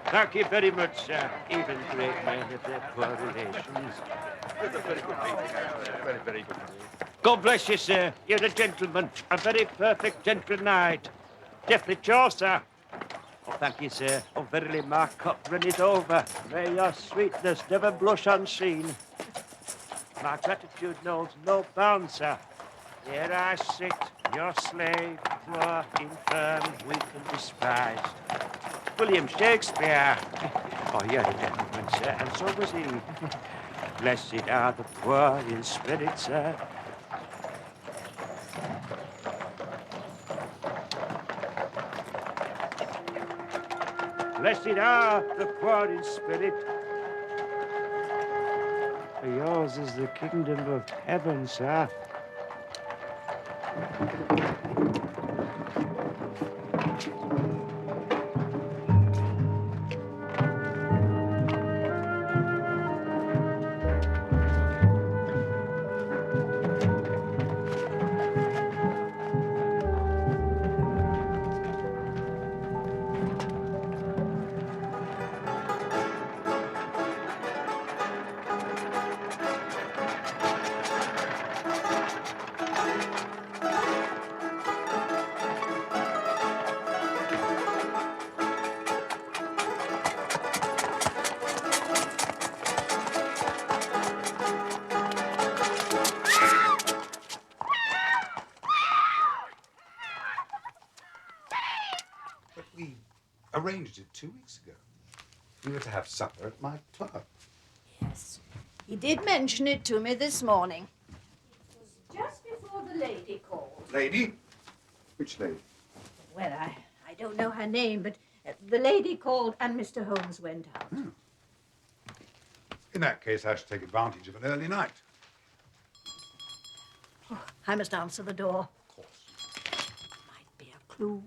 Thank you very much, sir. Even great men have their poor relations. Very good. God bless you, sir. You're a gentleman. A very perfect gentle knight. Definitely sure, sir. Oh, thank you, sir. Oh, verily, my cup runneth over. May your sweetness never blush unseen. My gratitude knows no bounds, sir. Here I sit, your slave, poor, infirm, weak, and despised. William Shakespeare. Oh, you're a gentleman, sir, and so was he. Blessed are the poor in spirit, sir. Blessed are the poor in spirit. For yours is the kingdom of heaven, sir. But we arranged it 2 weeks ago. We were to have supper at my club. Yes. He did mention it to me this morning. It was just before the lady called. Lady? Which lady? Well, I don't know her name, but the lady called and Mr. Holmes went out. Oh. In that case, I should take advantage of an early night. Oh, I must answer the door. Of course. Might be a clue.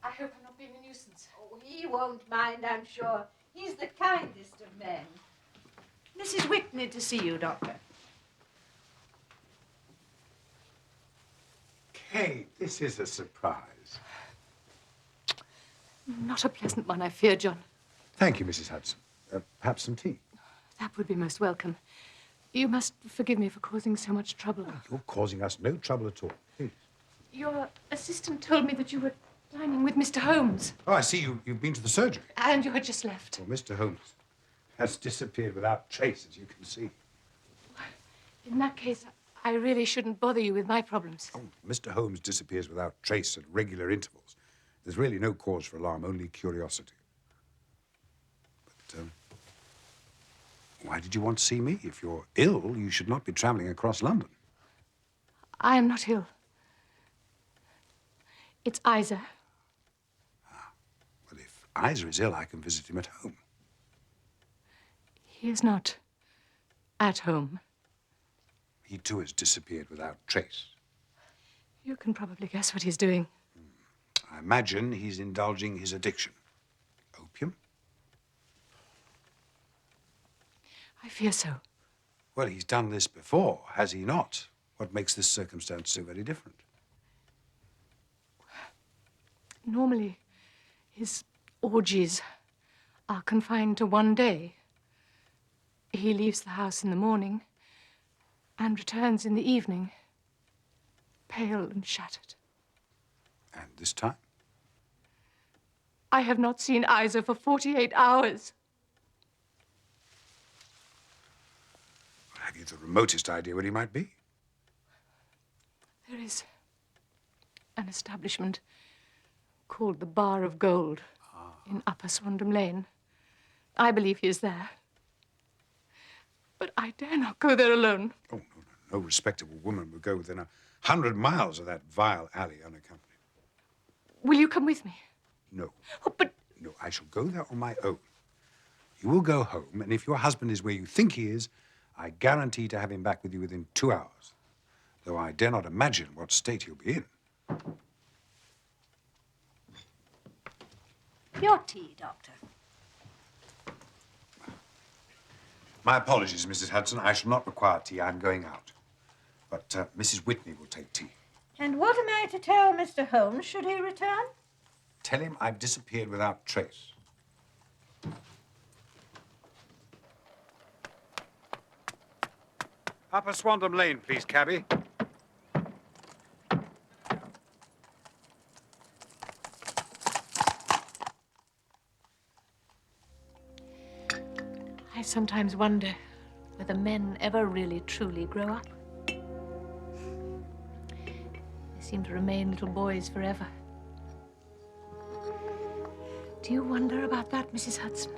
I hope I'm not being a nuisance. Oh, he won't mind, I'm sure. He's the kindest of men. Mrs. Whitney to see you, Doctor. Kate, this is a surprise. Not a pleasant one, I fear, John. Thank you, Mrs. Hudson. Perhaps some tea? That would be most welcome. You must forgive me for causing so much trouble. You're causing us no trouble at all. Please. Your assistant told me that you were dining with Mr. Holmes. Oh, I see you've been to the surgery. And you had just left. Well, Mr. Holmes has disappeared without trace, as you can see. In that case, I really shouldn't bother you with my problems. Oh, Mr. Holmes disappears without trace at regular intervals. There's really no cause for alarm, only curiosity. But, why did you want to see me? If you're ill, you should not be traveling across London. I am not ill. It's Isa. Well, if Isa is ill, I can visit him at home. He is not at home. He, too, has disappeared without trace. You can probably guess what he's doing. I imagine he's indulging his addiction. Opium? I fear so. Well, he's done this before, has he not? What makes this circumstance so very different? Normally, his orgies are confined to one day. He leaves the house in the morning and returns in the evening, pale and shattered. And this time? I have not seen Isa for 48 hours. Have you the remotest idea where he might be? There is an establishment called the Bar of Gold in Upper Swandam Lane. I believe he is there. But I dare not go there alone. Oh, no respectable woman would go within 100 miles of that vile alley unaccompanied. Will you come with me? No. Oh, but... No, I shall go there on my own. You will go home, and if your husband is where you think he is, I guarantee to have him back with you within 2 hours. Though I dare not imagine what state he'll be in. Your tea, Doctor. My apologies, Mrs. Hudson. I shall not require tea. I'm going out. But Mrs. Whitney will take tea. And what am I to tell Mr. Holmes should he return? Tell him I've disappeared without trace. Upper Swandam Lane, please, cabby. I sometimes wonder whether men ever really truly grow up. They seem to remain little boys forever. Do you wonder about that, Mrs. Hudson?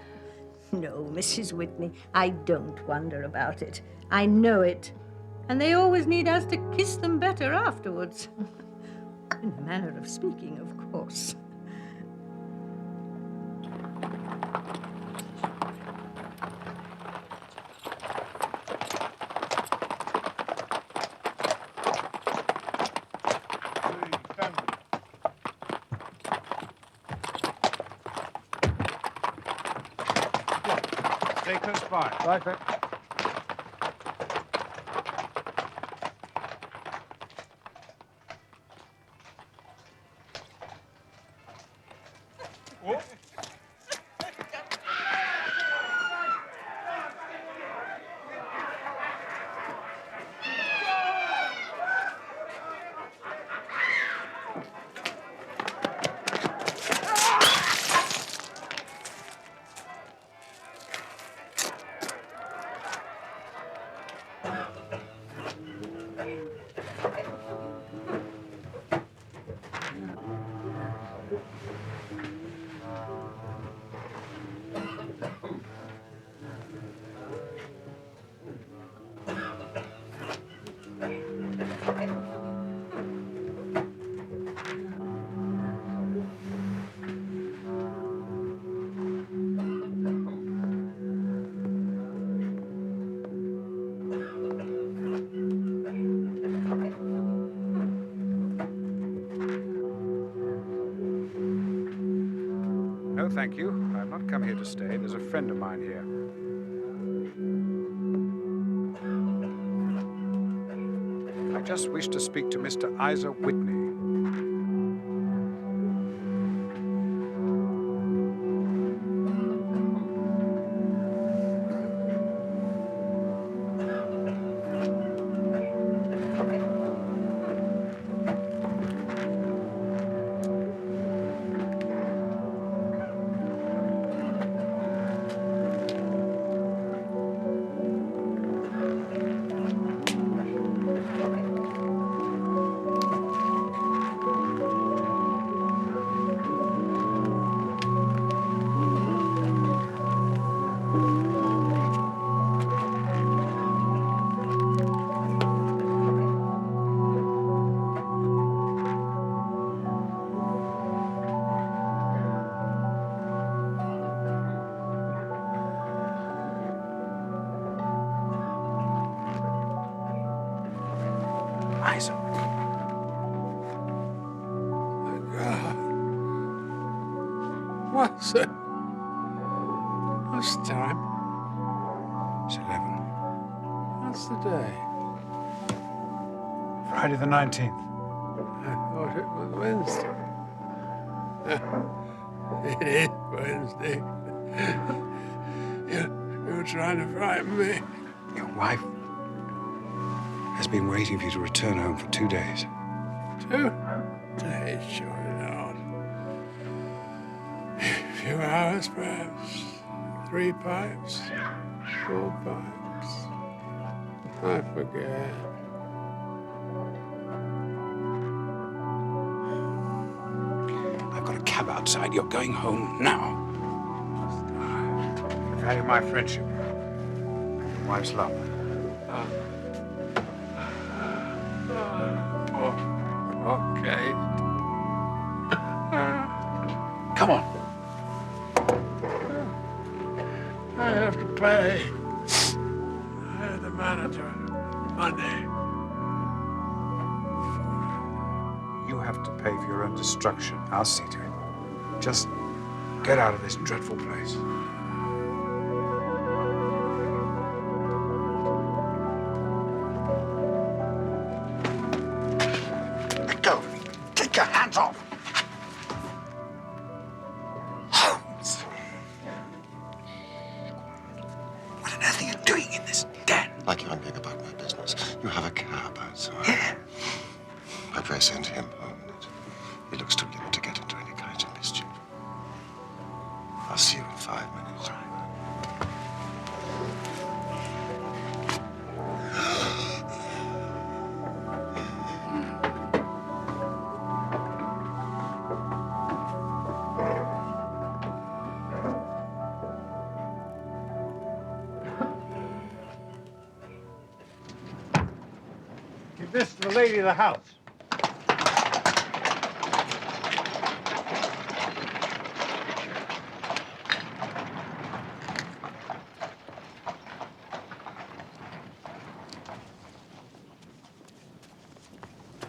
No, Mrs. Whitney, I don't wonder about it. I know it. And they always need us to kiss them better afterwards. In a manner of speaking, of course. Stay close by. Right, sir. No, thank you. I've not come here to stay. There's a friend of mine here. I just wish to speak to Mr. Isa Whitney. Isa. My God. What's it? What's the time? It's 11. What's the day? Friday the 19th. I thought it was Wednesday. It is Wednesday. You're trying to frighten me. Your wife has been waiting for you to return home for 2 days. 2 days, surely not. A few hours, perhaps. 3 pipes, 4 pipes. I forget. I've got a cab outside. You're going home now. I value my friendship. Your wife's love. Okay. Come on. I have to pay. I have the manager. Monday. You have to pay for your own destruction. I'll see to it. Just get out of this dreadful place. Take your hands off! Holmes! What on earth are you doing in this den? I can't make about my business. You have a cab outside. Yeah. I pray send him home. He looks too limp to get into any kind of mischief. I'll see you in 5 minutes. Give this to the lady of the house.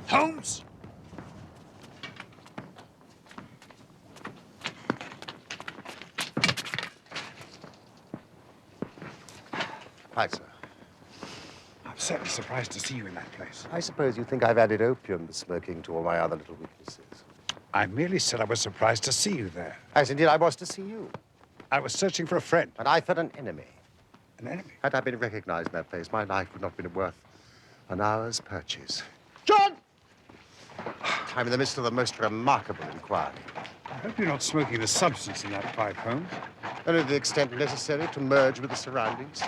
Holmes! Hi, sir. I'm certainly surprised to see you in that place. I suppose you think I've added opium smoking to all my other little weaknesses. I merely said I was surprised to see you there. As indeed I was to see you. I was searching for a friend. And I felt an enemy. An enemy? Had I been recognized in that place, my life would not have been worth an hour's purchase. John! I'm in the midst of the most remarkable inquiry. I hope you're not smoking a substance in that pipe, Holmes. Only to the extent necessary to merge with the surroundings.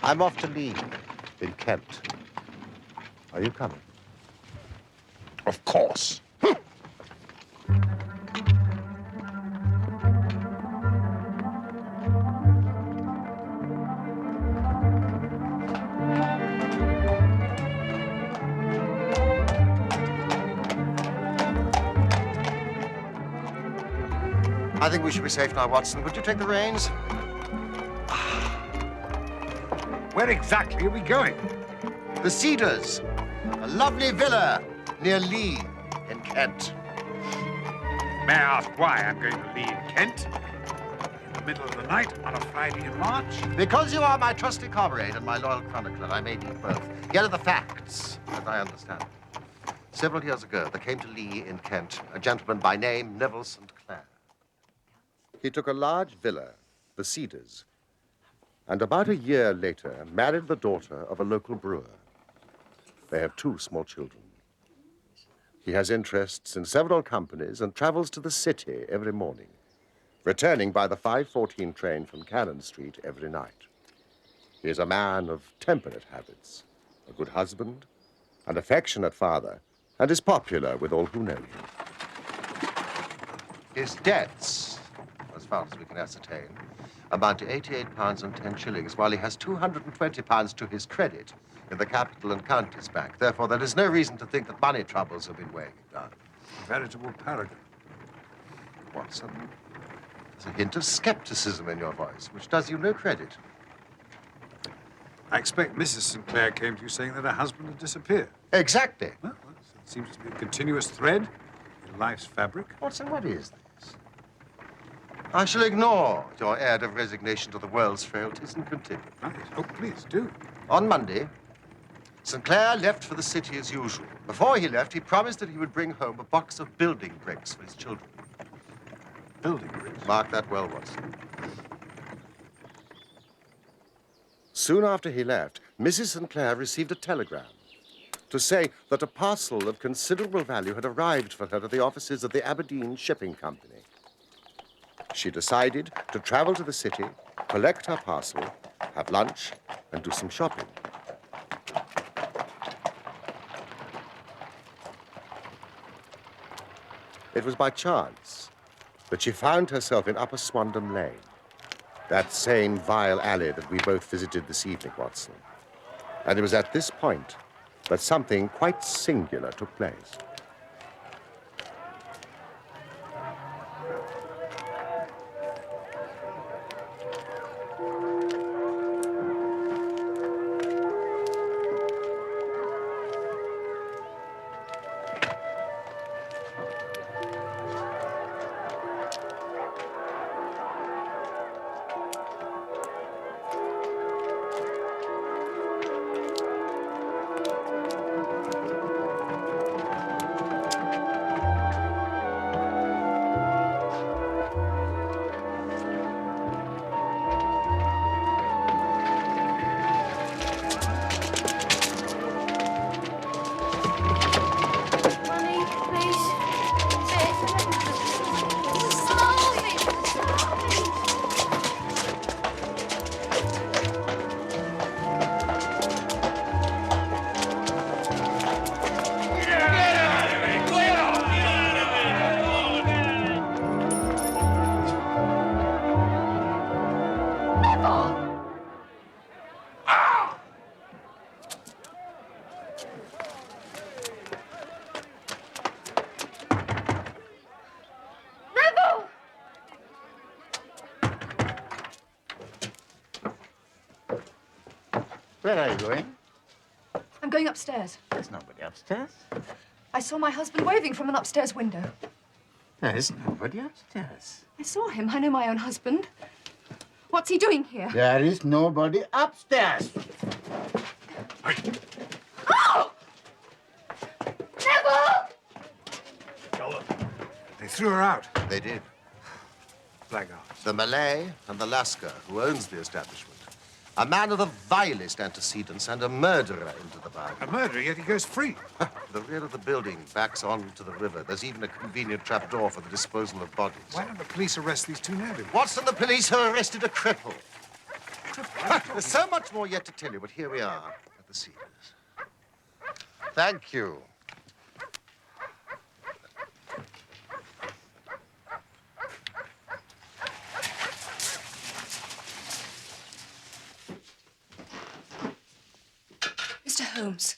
I'm off to Lee, in Kent. Are you coming? Of course. I think we should be safe now, Watson. Would you take the reins? Where exactly are we going? The Cedars, a lovely villa near Lee in Kent. May I ask why I'm going to Lee in Kent? In the middle of the night on a Friday in March? Because you are my trusty comrade and my loyal chronicler, I may need both. Here are the facts, as I understand them. Several years ago, there came to Lee in Kent a gentleman by name Neville St. Clair. He took a large villa, the Cedars, and about a year later married the daughter of a local brewer. They have 2 small children. He has interests in several companies and travels to the city every morning, returning by the 5:14 train from Cannon Street every night. He is a man of temperate habits, a good husband, an affectionate father, and is popular with all who know him. His debts, as far as we can ascertain, amount to £88 and 10 shillings, while he has £220 to his credit in the Capital and Counties Bank. Therefore, there is no reason to think that money troubles have been weighing him down. A veritable paragon. Watson, there's a hint of skepticism in your voice, which does you no credit. I expect Mrs. Sinclair came to you saying that her husband had disappeared. Exactly. Well, it seems to be a continuous thread in life's fabric. Watson, what is this? I shall ignore your air of resignation to the world's frailties and continue. Right. Oh, please, do. On Monday, St. Clair left for the city as usual. Before he left, he promised that he would bring home a box of building bricks for his children. Building bricks. Mark that well, Watson. Soon after he left, Mrs. St. Clair received a telegram to say that a parcel of considerable value had arrived for her to the offices of the Aberdeen Shipping Company. She decided to travel to the city, collect her parcel, have lunch, and do some shopping. It was by chance that she found herself in Upper Swandam Lane, that same vile alley that we both visited this evening, Watson. And it was at this point that something quite singular took place. Where are you going? I'm going upstairs. There's nobody upstairs. I saw my husband waving from an upstairs window. There is nobody upstairs. I saw him. I know my own husband. What's he doing here? There is nobody upstairs. Oh! Neville! They threw her out. They did. Blackguards. The Malay and the Lascar, who owns the establishment. A man of the vilest antecedents and a murderer into the bargain. A murderer, yet he goes free. The rear of the building backs onto the river. There's even a convenient trapdoor for the disposal of bodies. Why don't the police arrest these two navvies? Watson, the police have arrested a cripple. There's so much more yet to tell you, but here we are at the scenes. Thank you. Mr. Holmes.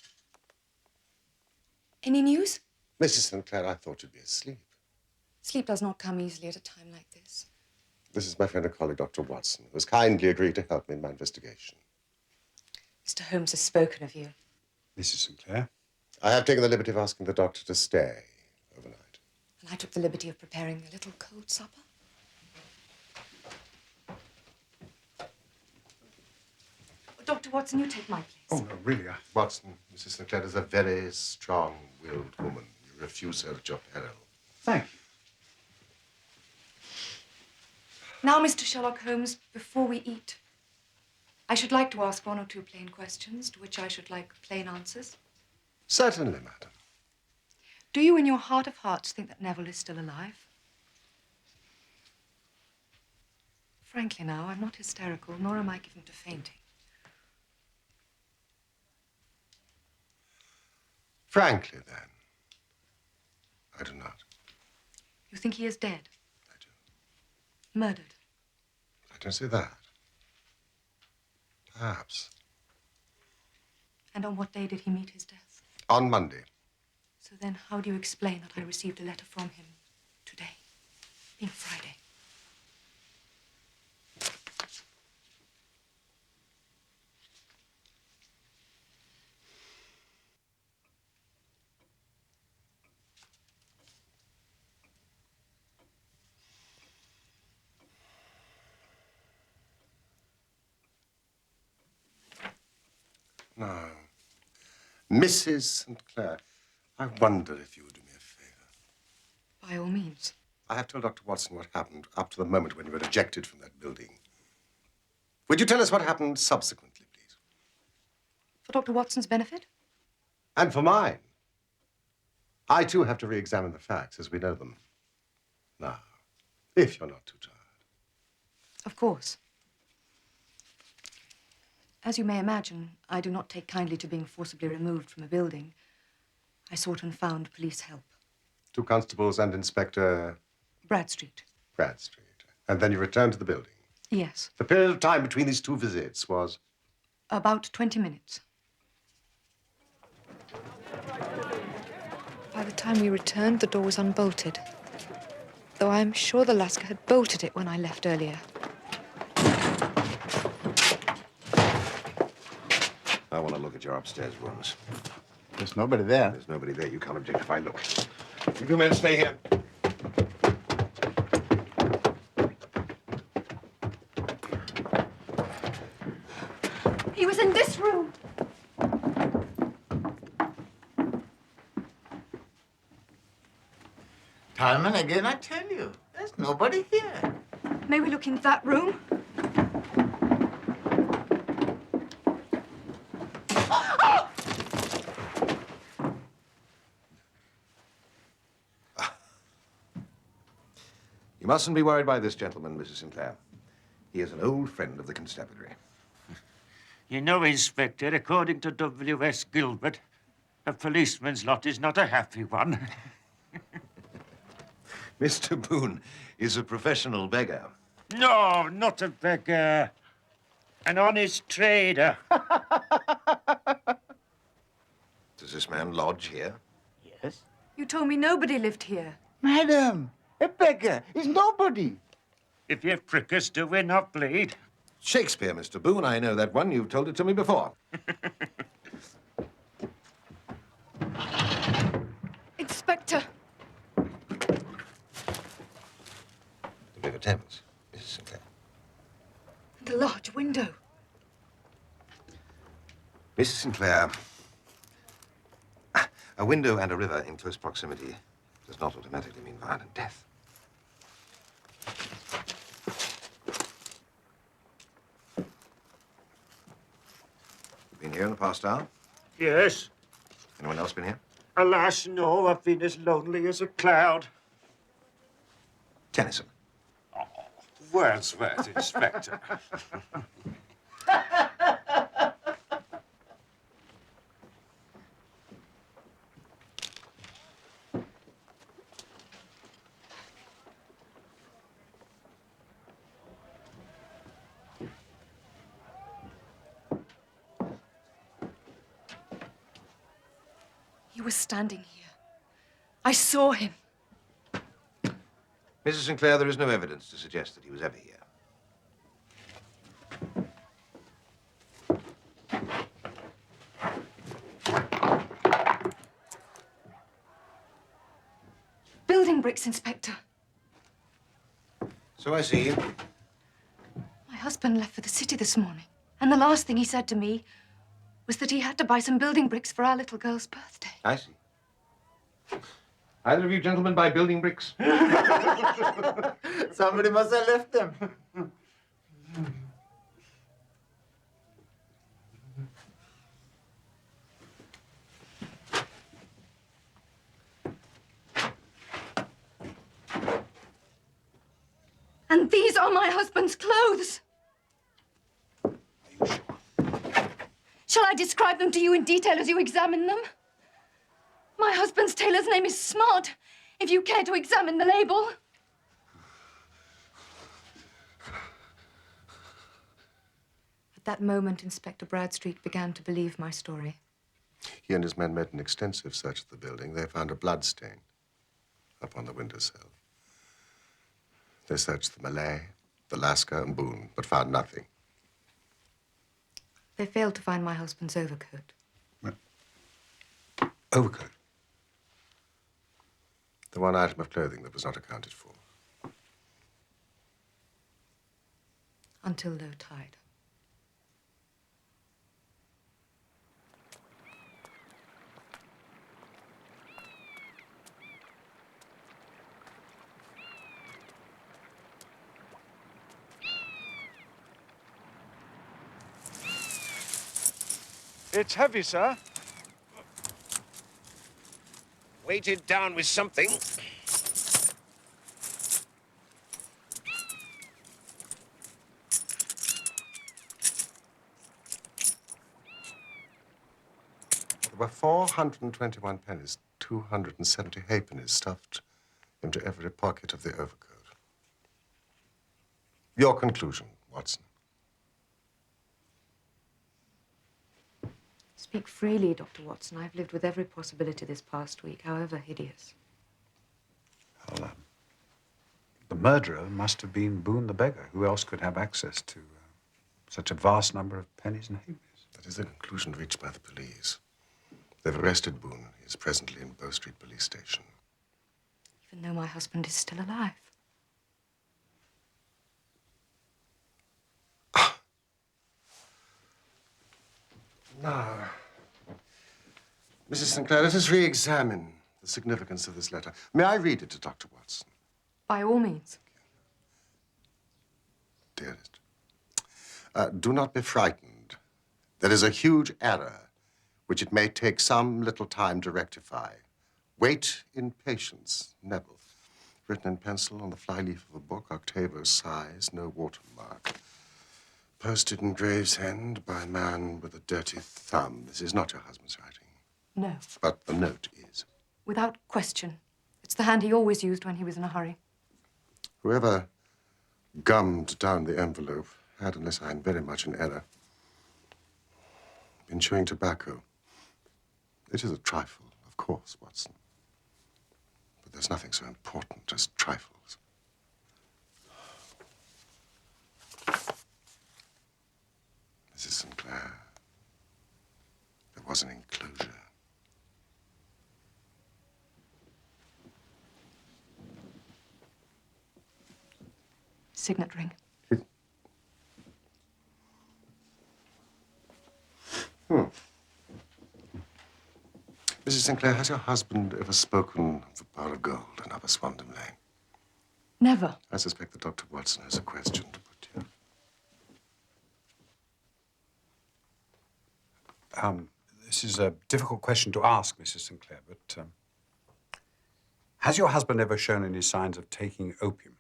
Any news? Mrs. Sinclair, I thought you'd be asleep. Sleep does not come easily at a time like this. This is my friend and colleague, Dr. Watson, who has kindly agreed to help me in my investigation. Mr. Holmes has spoken of you. Mrs. Sinclair? I have taken the liberty of asking the doctor to stay overnight. And I took the liberty of preparing a little cold supper. Dr. Watson, you take my place. Oh, no, really, Watson, Mrs. Sinclair is a very strong-willed woman. You refuse her at your peril. Thank you. Now, Mr. Sherlock Holmes, before we eat, I should like to ask one or two plain questions to which I should like plain answers. Certainly, madam. Do you, in your heart of hearts, think that Neville is still alive? Frankly now, I'm not hysterical, nor am I given to fainting. Frankly, then, I do not. You think he is dead? I do. Murdered? I don't say that. Perhaps. And on what day did he meet his death? On Monday. So then, how do you explain that I received a letter from him today, being Friday? No. Mrs. Sinclair, I wonder if you would do me a favor. By all means. I have told Dr. Watson what happened up to the moment when you were ejected from that building. Would you tell us what happened subsequently, please? For Dr. Watson's benefit? And for mine. I, too, have to re-examine the facts as we know them. Now, if you're not too tired. Of course. As you may imagine, I do not take kindly to being forcibly removed from a building. I sought and found police help. 2 constables and Inspector Bradstreet. Bradstreet. And then you returned to the building. Yes. The period of time between these 2 visits was? About 20 minutes. By the time we returned, the door was unbolted. Though I'm sure the Lascar had bolted it when I left earlier. I want to look at your upstairs rooms. There's nobody there. There's nobody there. You can't object if I look. You 2 men stay here. He was in this room. Time and again, I tell you, there's nobody here. May we look in that room? You mustn't be worried by this gentleman, Mrs. Sinclair. He is an old friend of the constabulary. You know, Inspector, according to W.S. Gilbert, a policeman's lot is not a happy one. Mr. Boone is a professional beggar. No, not a beggar. An honest trader. Does this man lodge here? Yes? You told me nobody lived here. Madam, a beggar is nobody. If you prick us, do we not bleed? Shakespeare, Mr. Boone. I know that one. You've told it to me before. Inspector! The River Thames, Mrs. Sinclair. And a large window. Mrs. Sinclair, a window and a river in close proximity does not automatically mean violent death. You've been here in the past hour? Yes. Anyone else been here? Alas, no, I've been as lonely as a cloud. Tennyson. Wordsworth, Inspector. He was standing here. I saw him. Mrs. Sinclair, there is no evidence to suggest that he was ever here. Building bricks, Inspector. So I see. My husband left for the city this morning, and the last thing he said to me was that he had to buy some building bricks for our little girl's birthday. I see. Either of you gentlemen buy building bricks? Somebody must have left them. And these are my husband's clothes. Shall I describe them to you in detail as you examine them? My husband's tailor's name is Smart, if you care to examine the label. At that moment, Inspector Bradstreet began to believe my story. He and his men made an extensive search of the building. They found a blood stain upon the windowsill. They searched the Malay, the Lascar, and Boone, but found nothing. They failed to find my husband's overcoat. Overcoat? The one item of clothing that was not accounted for. Until low tide. It's heavy, sir. Weighted down with something. There were 421 pennies, 270 halfpennies stuffed into every pocket of the overcoat. Your conclusion, Watson. Speak freely, Dr. Watson. I've lived with every possibility this past week, however hideous. Well, the murderer must have been Boone the beggar. Who else could have access to such a vast number of pennies and halfpennies? That is the conclusion reached by the police. They've arrested Boone. He is presently in Bow Street Police Station. Even though my husband is still alive. Now, Mrs. Sinclair, let us re-examine the significance of this letter. May I read it to Dr. Watson? By all means. Dearest, do not be frightened. There is a huge error which it may take some little time to rectify. Wait in patience, Neville. Written in pencil on the flyleaf of a book, octavo size, no watermark. Posted in Gravesend by a man with a dirty thumb. This is not your husband's writing. No. But the note is. Without question. It's the hand he always used when he was in a hurry. Whoever gummed down the envelope had, unless I'm very much in error, been chewing tobacco. It is a trifle, of course, Watson. But there's nothing so important as trifles. was an enclosure. Signet ring. Mrs. Sinclair, has your husband ever spoken of the bar of gold in Upper Swandam Lane? Never. I suspect that Dr. Watson has a question to put to you. This is a difficult question to ask, Mrs. Sinclair, but has your husband ever shown any signs of taking opium?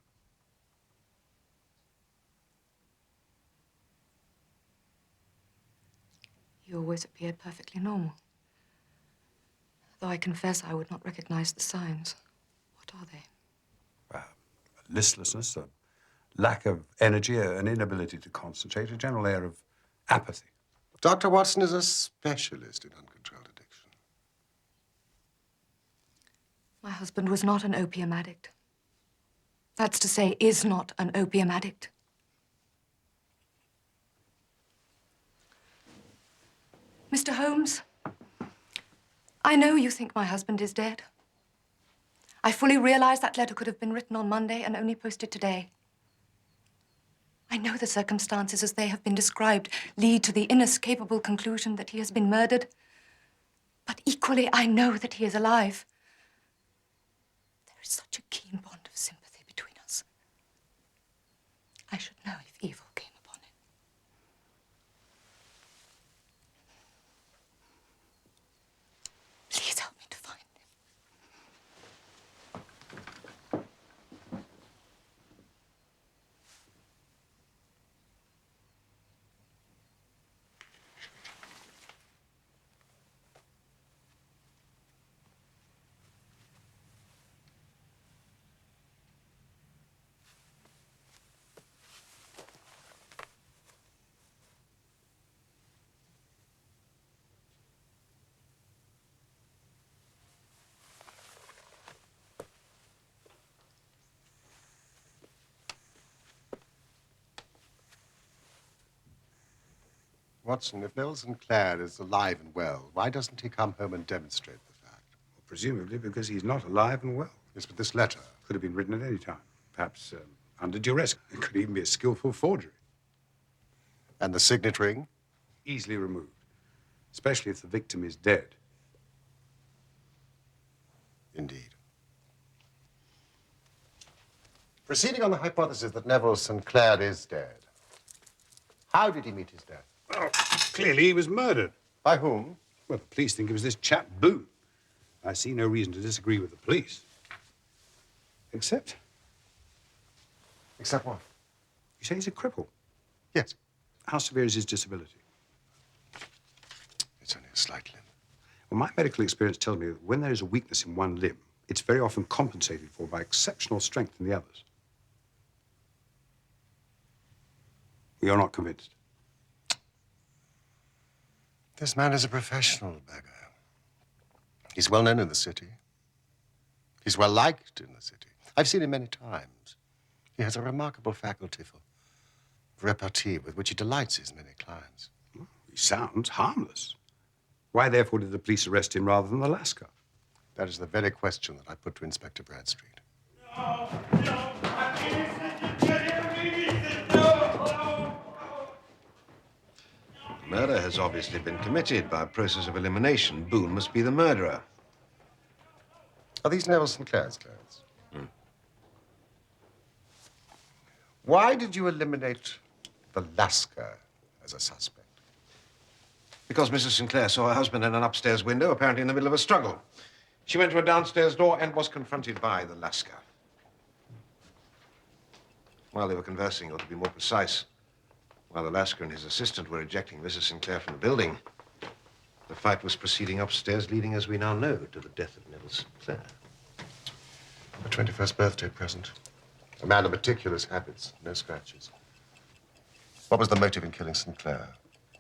He always appeared perfectly normal. Though I confess I would not recognize the signs. What are they? Listlessness, a lack of energy, an inability to concentrate, a general air of apathy. Dr. Watson is a specialist in uncontrolled addiction. My husband was not an opium addict. That's to say, is not an opium addict. Mr. Holmes, I know you think my husband is dead. I fully realize that letter could have been written on Monday and only posted today. I know the circumstances as they have been described lead to the inescapable conclusion that he has been murdered. But equally, I know that he is alive. There is such a keen bond of sympathy between us. I should know if evil came upon him. Please help me to find him. Watson, if Neville Sinclair is alive and well, why doesn't he come home and demonstrate the fact? Well, presumably because he's not alive and well. Yes, but this letter Could have been written at any time, perhaps under duress. It could even be a skillful forgery. and the signet ring? Easily removed, especially if the victim is dead. Indeed. Proceeding on the hypothesis that Neville Sinclair is dead, how did he meet his death? Well, clearly he was murdered. By whom? Well, the police think it was this chap Boone. I see no reason to disagree with the police. Except... Except what? You say he's a cripple. Yes. How severe is his disability? It's only a slight limp. Well, my medical experience tells me that when there is a weakness in one limb, it's very often compensated for by exceptional strength in the others. You're not convinced? This man is a professional beggar. He's well known in the city. He's well liked in the city. I've seen him many times. He has a remarkable faculty for repartee with which he delights his many clients. Well, he sounds harmless. Why, therefore, did the police arrest him rather than the Lascar? That is the very question that I put to Inspector Bradstreet. Murder has obviously been committed by a process of elimination. Boone must be the murderer. Are these Neville Sinclair's clothes? Why did you eliminate the Lascar as a suspect? Because Mrs. Sinclair saw her husband in an upstairs window, apparently in the middle of a struggle. She went to a downstairs door and was confronted by the Lascar. While they were conversing, or to be more precise, while the Lascar and his assistant were ejecting Mrs. Sinclair from the building, the fight was proceeding upstairs, leading, as we now know, to the death of Neville Sinclair. A 21st birthday present. A man of meticulous habits, no scratches. What was the motive in killing Sinclair?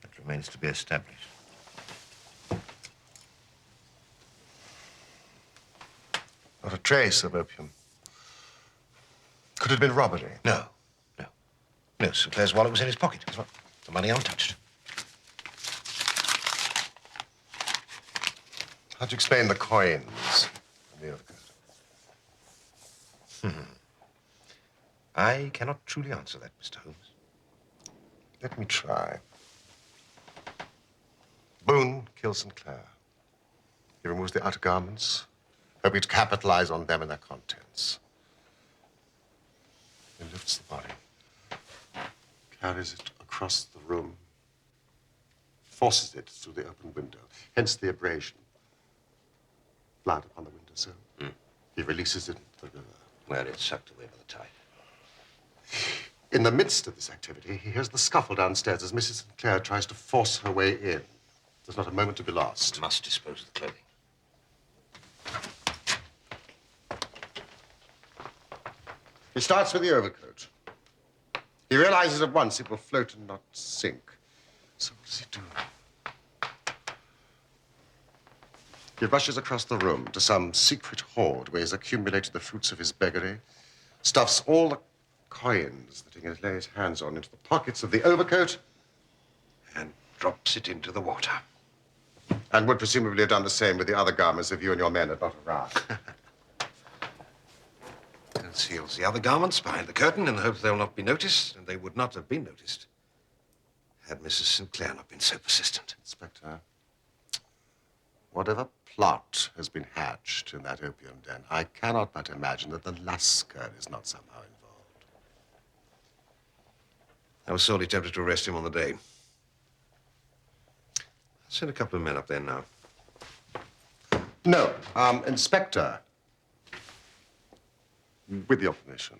That remains to be established. Not a trace of opium. Could it have been robbery? No. No, Sinclair's wallet was in his pocket. The money untouched. How'd you explain the coins in the overcoat? I cannot truly answer that, Mr. Holmes. Let me try. Boone kills St. Clair. He removes the outer garments, hoping to capitalize on them and their contents. He lifts the body, carries it across the room, forces it through the open window, hence the abrasion. Blood upon the windowsill. He releases it into the river. Where it's sucked away by the tide. In the midst of this activity, he hears the scuffle downstairs as Mrs. St. Clair tries to force her way in. There's not a moment to be lost. Must dispose of the clothing. He starts with the overcoat. He realizes at once it will float and not sink. So what does he do? He rushes across the room to some secret hoard where he's accumulated the fruits of his beggary, stuffs all the coins that he can lay his hands on into the pockets of the overcoat, And drops it into the water. and would presumably have done the same with the other garments if you and your men had not arrived. Conceals the other garments behind the curtain in the hope they'll not be noticed, and they would not have been noticed had Mrs. St. Clair not been so persistent. Inspector, whatever plot has been hatched in that opium den, I cannot but imagine that the Lascar is not somehow involved. I was sorely tempted to arrest him on the day. I'll send a couple of men up there now. No, Inspector, with your permission,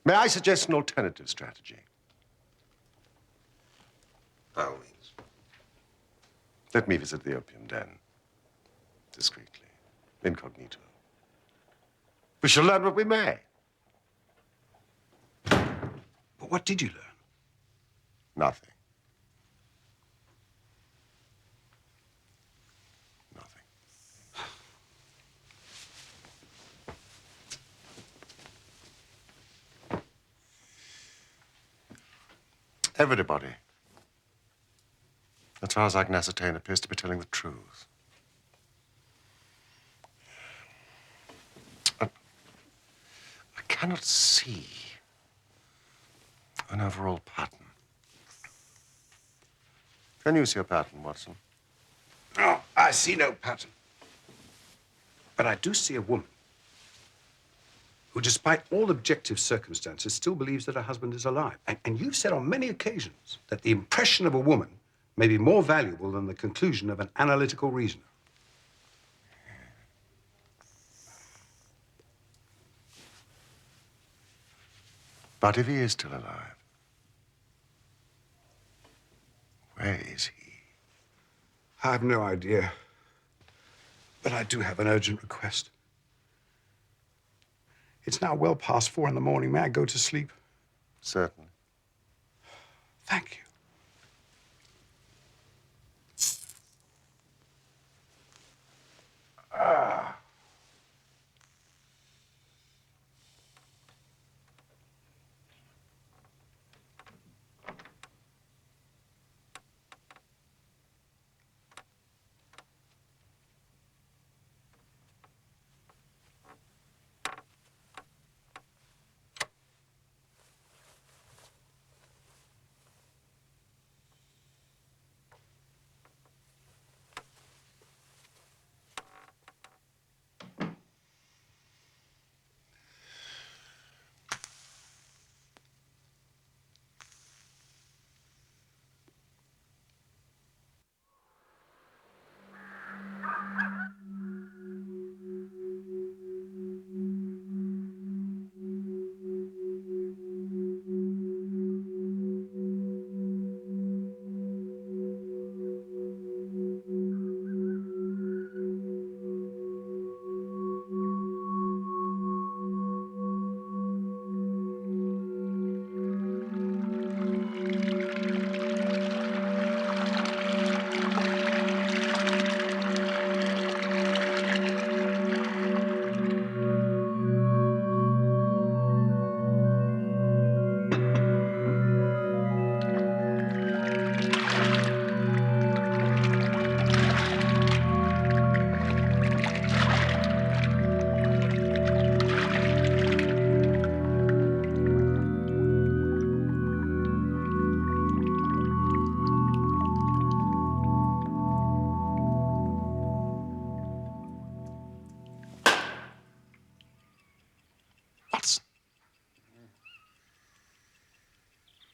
may I suggest an alternative strategy? By all means. Let me visit the opium den. Discreetly, incognito. We shall learn what we may. But what did you learn? Nothing. Nothing. Everybody, as far as I can ascertain, appears to be telling the truth. I cannot see an overall pattern. Can you see a pattern, Watson? Oh, I see no pattern. But I do see a woman who, despite all objective circumstances, still believes that her husband is alive. And you've said on many occasions that the impression of a woman may be more valuable than the conclusion of an analytical reasoner. But if he is still alive, where is he? I have no idea. But I do have an urgent request. It's now well past 4 in the morning. May I go to sleep? Certainly. Thank you.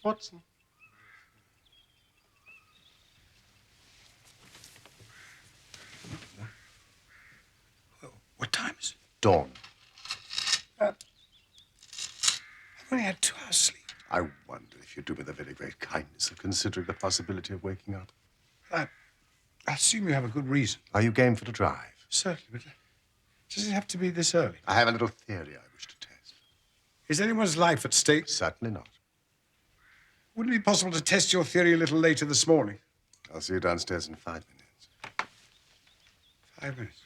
Watson. What time is it? Dawn. I've only had 2 hours sleep. I wonder if you do me the very great kindness of considering the possibility of waking up. I assume you have a good reason. Are you game for the drive? Certainly, but does it have to be this early? I have a little theory I wish to test. Is anyone's life at stake? Certainly not. Wouldn't it be possible to test your theory a little later this morning? I'll see you downstairs in 5 minutes. 5 minutes.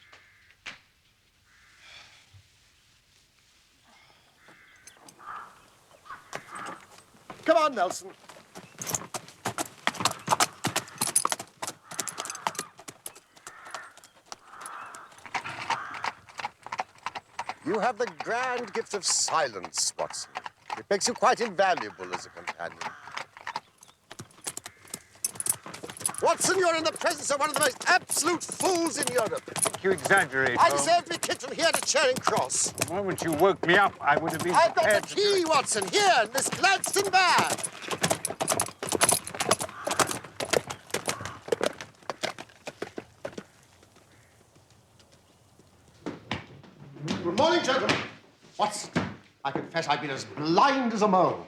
Come on, Nelson. You have the grand gift of silence, Watson. It makes you quite invaluable as a companion. Watson, you're in the presence of one of the most absolute fools in Europe. You exaggerate. I deserve to be kicked from here to Charing Cross. The moment you woke me up, I would have been I've got prepared the key, Watson, here in this Gladstone bag. Good morning, gentlemen. Watson, I confess I've been as blind as a mole.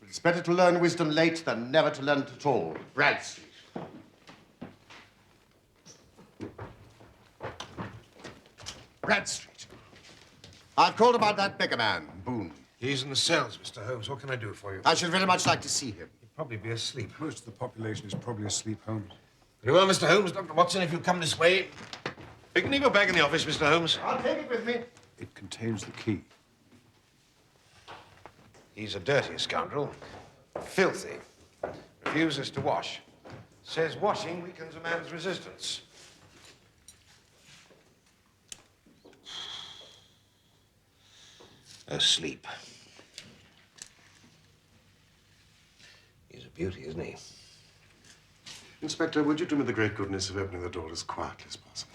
But it's better to learn wisdom late than never to learn it at all. Bradstreet. Bradstreet. I've called about that beggar man, Boone. He's in the cells, Mr. Holmes. What can I do for you? I should very much like to see him. He'd probably be asleep. Most of the population is probably asleep, Holmes. Very well, Mr. Holmes. Dr. Watson, if you come this way. You can leave your bag in the office, Mr. Holmes. I'll take it with me. It contains the key. He's a dirty scoundrel. Filthy. Refuses to wash. Says washing weakens a man's resistance. Asleep. He's a beauty, isn't he? Inspector, would you do me the great goodness of opening the door as quietly as possible?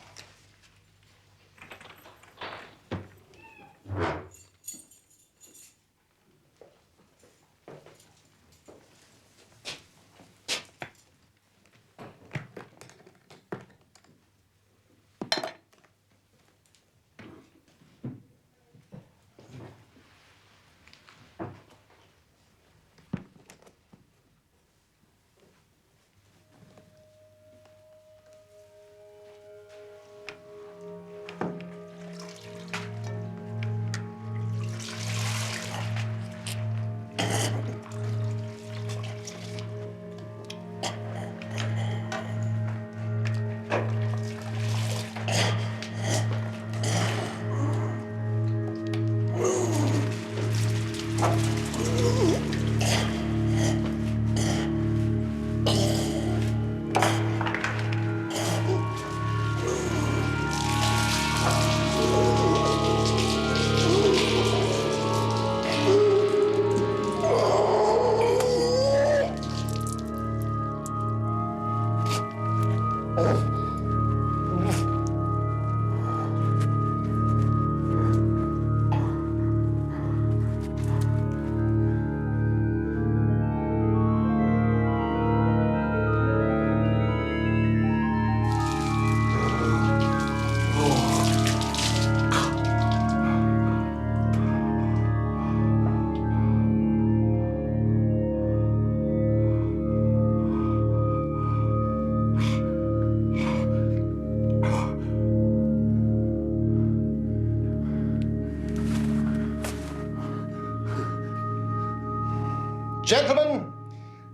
Gentlemen,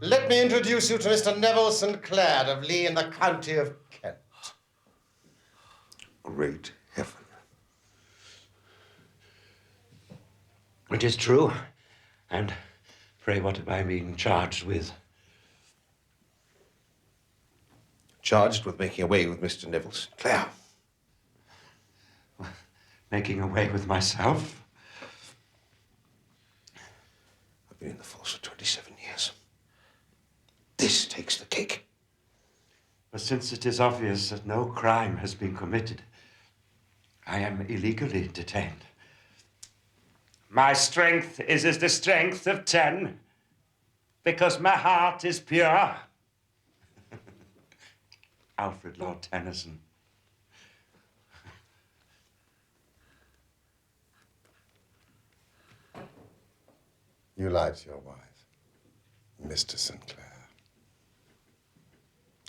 let me introduce you to Mr. Neville St. Clair of Lee in the county of Kent. Great heaven. It is true. And pray, what am I being charged with? Charged with making away with Mr. Neville St. Clair. Making away with myself? I've been in the force for 27 years. This takes the cake. But since it is obvious that no crime has been committed, I am illegally detained. My strength is as the strength of 10. Because my heart is pure. Alfred Lord Tennyson. You lied to your wife, Mr. Sinclair.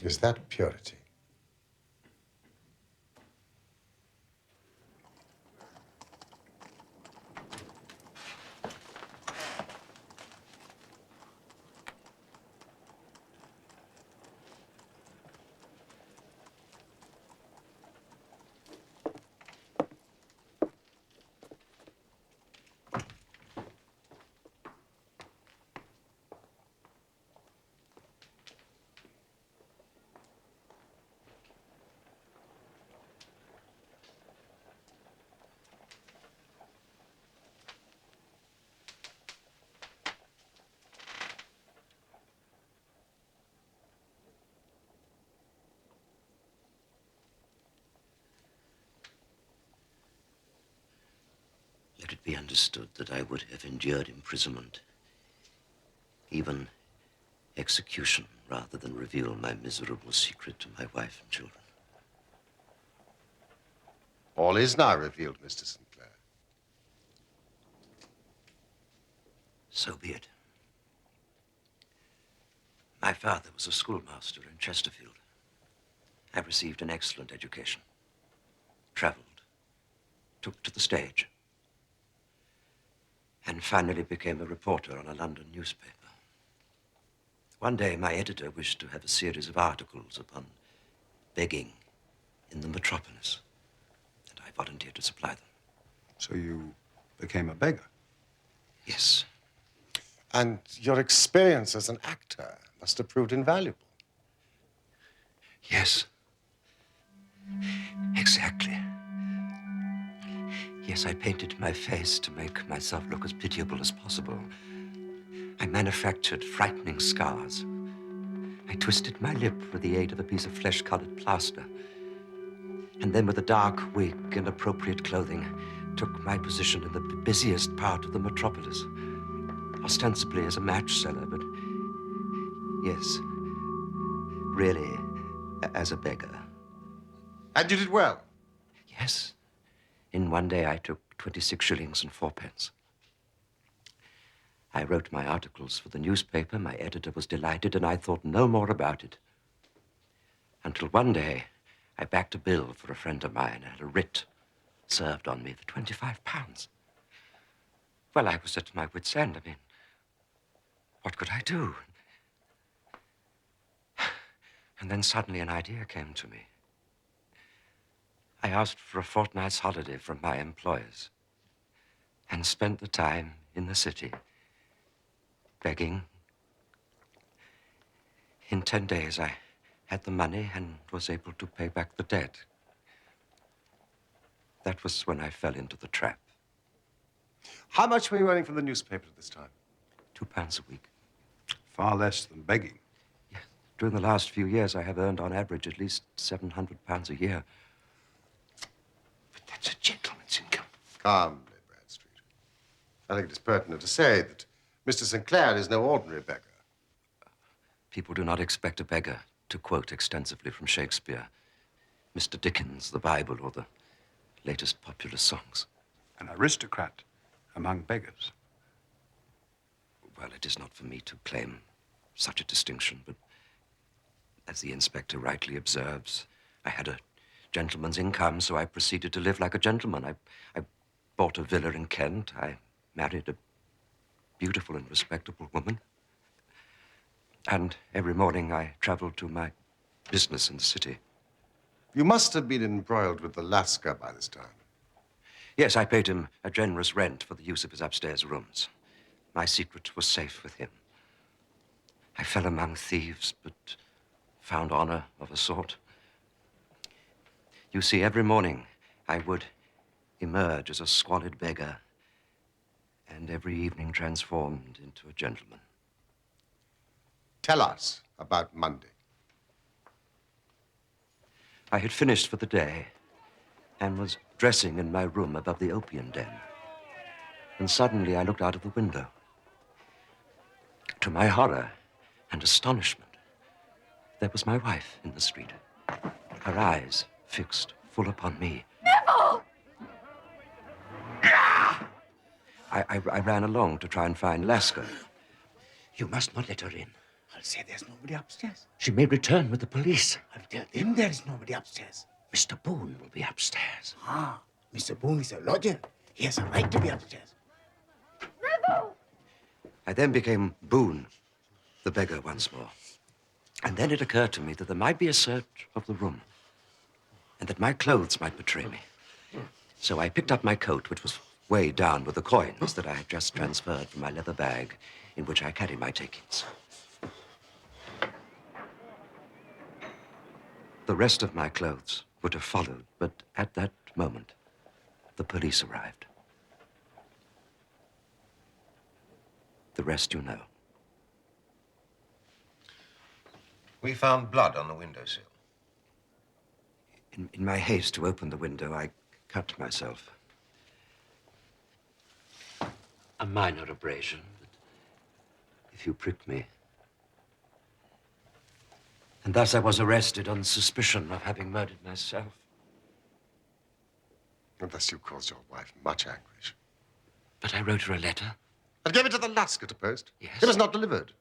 Is that purity? Let it be understood that I would have endured imprisonment, even execution, rather than reveal my miserable secret to my wife and children. All is now revealed, Mr. Sinclair. So be it. My father was a schoolmaster in Chesterfield. I received an excellent education, traveled, took to the stage, and finally became a reporter on a London newspaper. One day, my editor wished to have a series of articles upon begging in the metropolis, and I volunteered to supply them. So you became a beggar? Yes. And your experience as an actor must have proved invaluable. Yes. Exactly. Yes, I painted my face to make myself look as pitiable as possible. I manufactured frightening scars. I twisted my lip with the aid of a piece of flesh-colored plaster. And then with a dark wig and appropriate clothing, took my position in the busiest part of the metropolis. Ostensibly as a match seller, but yes, really as a beggar. And you did well. Yes. In one day, I took 26 shillings and 4 pence. I wrote my articles for the newspaper. My editor was delighted, and I thought no more about it. Until one day, I backed a bill for a friend of mine and had a writ served on me for £25. Well, I was at my wit's end. I mean, what could I do? And then suddenly an idea came to me. I asked for a fortnight's holiday from my employers and spent the time in the city, begging. In 10 days, I had the money and was able to pay back the debt. That was when I fell into the trap. How much were you earning from the newspaper at this time? £2 a week. Far less than begging. Yes. During the last few years, I have earned on average at least £700 a year. But that's a gentleman's income. Calmly, Bradstreet. I think it is pertinent to say that Mr. Sinclair is no ordinary beggar. People do not expect a beggar to quote extensively from Shakespeare, Mr. Dickens, the Bible, or the latest popular songs. An aristocrat among beggars. Well, it is not for me to claim such a distinction, but as the inspector rightly observes, I had a gentleman's income, so I proceeded to live like a gentleman. I bought a villa in Kent. I married a beautiful and respectable woman. And every morning I traveled to my business in the city. You must have been embroiled with the Lascar by this time. Yes, I paid him a generous rent for the use of his upstairs rooms. My secret was safe with him. I fell among thieves, but found honor of a sort. You see, every morning I would emerge as a squalid beggar, and every evening transformed into a gentleman. Tell us about Monday. I had finished for the day and was dressing in my room above the opium den. And suddenly I looked out of the window. to my horror and astonishment, there was my wife in the street, her eyes fixed full upon me. Neville! I ran along to try and find Lasker. You must not let her in. I'll say there's nobody upstairs. She may return with the police. I'll tell him there is nobody upstairs. Mr. Boone will be upstairs. Ah, Mr. Boone is a lodger. He has a right to be upstairs. Neville! I then became Boone, the beggar once more. And then it occurred to me that there might be a search of the room, and that my clothes might betray me. So I picked up my coat, which was weighed down with the coins that I had just transferred from my leather bag, in which I carried my takings. The rest of my clothes would have followed, but at that moment, the police arrived. The rest you know. We found blood on the windowsill. In my haste to open the window, I cut myself. A minor abrasion, but if you prick me. And thus I was arrested on suspicion of having murdered myself. And thus you caused your wife much anguish. But I wrote her a letter. And gave it to the Lasker to post? Yes. It was not delivered.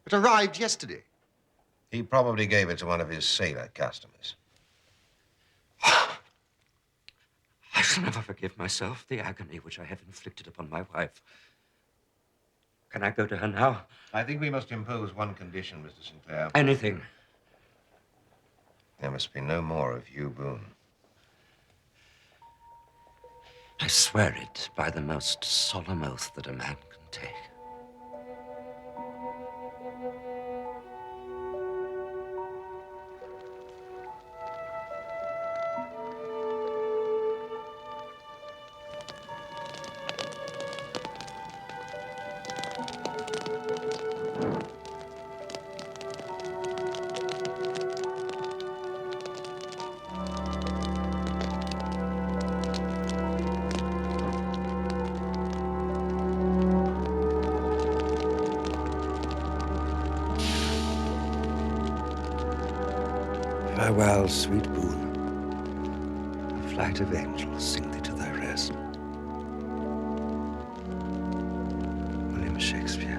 It arrived yesterday. He probably gave it to one of his sailor customers. I shall never forgive myself the agony which I have inflicted upon my wife. Can I go to her now? I think we must impose one condition, Mr. Sinclair. Anything. There must be no more of you, Boone. I swear it by the most solemn oath that a man can take. Farewell, sweet Boone. A flight of angels sing thee to thy rest. William Shakespeare.